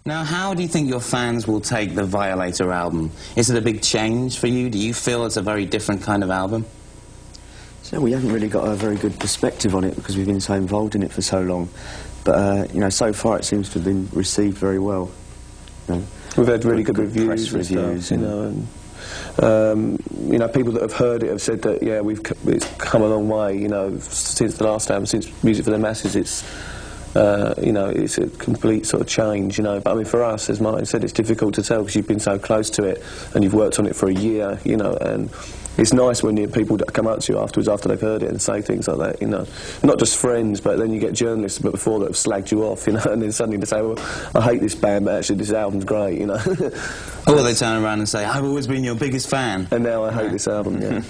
Now, how do you think your fans will take the Violator album? Is it a big change for you? Do you feel it's a very different kind of album? So we haven't really got a very good perspective on it because we've been so involved in it for so long. But, you know, so far it seems to have been received very well. You know, we've had really good reviews, press reviews, stuff, you know, and you know, people that have heard it have said that, yeah, it's come a long way, you know, since the last album, since Music for the Masses. It's you know, it's a complete sort of change, you know. But I mean, for us, as Martin said, it's difficult to tell because you've been so close to it and you've worked on it for a year, you know. And it's nice when you have people that come up to you afterwards after they've heard it and say things like that, you know. Not just friends, but then you get journalists before that have slagged you off, you know, and then suddenly they say, well, I hate this band, but actually this album's great, you know. Or they turn around and say, I've always been your biggest fan. And now I hate this album, yeah.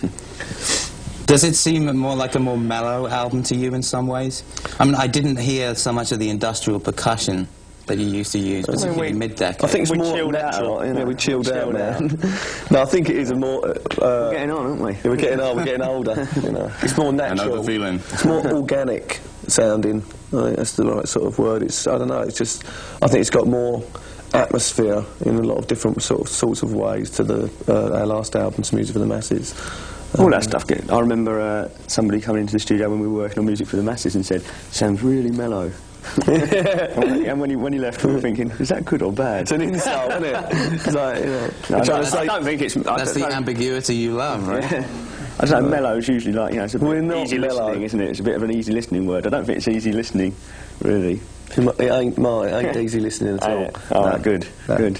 Does it seem more like a more mellow album to you in some ways? I mean, I didn't hear so much of the industrial percussion that you used to use, particularly mid-decade. I think it's more chilled natural. out, you know. Yeah, we chilled out now. No, I think it is a more... we're getting on, aren't we? Yeah, we're getting on, we're getting older, you know. It's more natural. I know the feeling. It's more organic sounding. I think that's the right sort of word. It's, I don't know, it's just... I think it's got more atmosphere in a lot of different sorts of ways to our last album's Music for the Masses. All that stuff. I remember somebody coming into the studio when we were working on Music for the Masses and said, sounds really mellow. And when he left, we were thinking, is that good or bad? It's an insult, isn't it? It's like, you know, I don't think it's... That's the ambiguity you love, right? Yeah. I don't know, mellow is usually like, you know, it's a bit easy listening, isn't it? It's a bit of an easy listening word. I don't think it's easy listening, really. It ain't easy listening at all. Oh, no, good, good.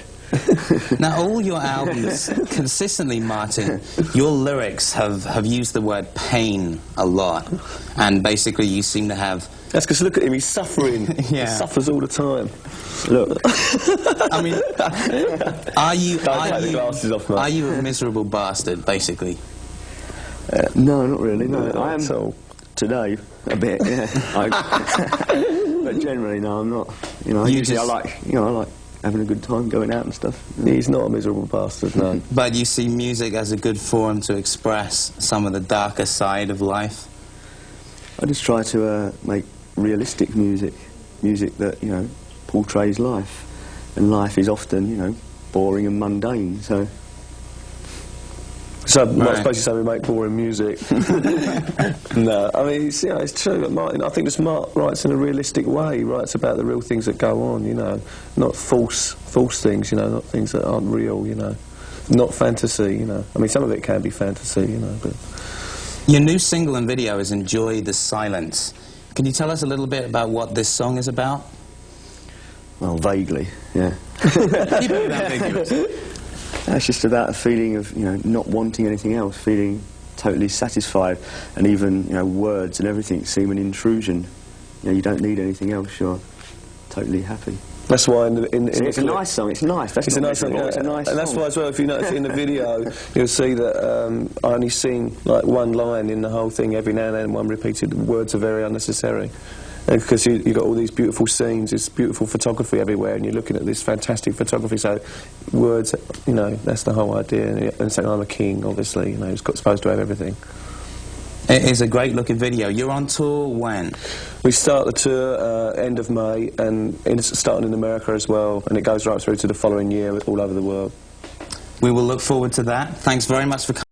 Now, all your albums, consistently, Martin, your lyrics have used the word pain a lot, and basically you seem to have... That's because look at him, he's suffering. Yeah. He suffers all the time. Look. I mean, are you a miserable bastard, basically? No, not really, no. I am all. Today, a bit, yeah. But generally, no, I'm not. You know, usually I like having a good time, going out and stuff. He's not a miserable bastard, no. But you see music as a good forum to express some of the darker side of life? I just try to make realistic music that, you know, portrays life. And life is often, you know, boring and mundane, so... So, I suppose you say we make boring music. No, I mean, it's, you know, it's true. Martin, I think just Mark writes in a realistic way. He writes about the real things that go on, you know, not false things, you know, not things that aren't real, you know, not fantasy, you know. I mean, some of it can be fantasy, you know, but... Your new single and video is Enjoy the Silence. Can you tell us a little bit about what this song is about? Well, vaguely, yeah. Keep it ambiguous. It's just about a feeling of, you know, not wanting anything else, feeling totally satisfied, and even, you know, words and everything seem an intrusion. You know, you don't need anything else, you're totally happy. That's why it's a nice song, it's nice. It's a nice song, it's a nice song. And that's why as well, if you notice in the video, you'll see that I only sing like one line in the whole thing every now and then, one repeated. The words are very unnecessary. Because you've got all these beautiful scenes, it's beautiful photography everywhere, and you're looking at this fantastic photography, so words, you know, that's the whole idea. And saying I'm a king, obviously, you know, he's supposed to have everything. It is a great looking video. You're on tour when? We start the tour end of May, and it's starting in America as well, and it goes right through to the following year all over the world. We will look forward to that. Thanks very much for coming.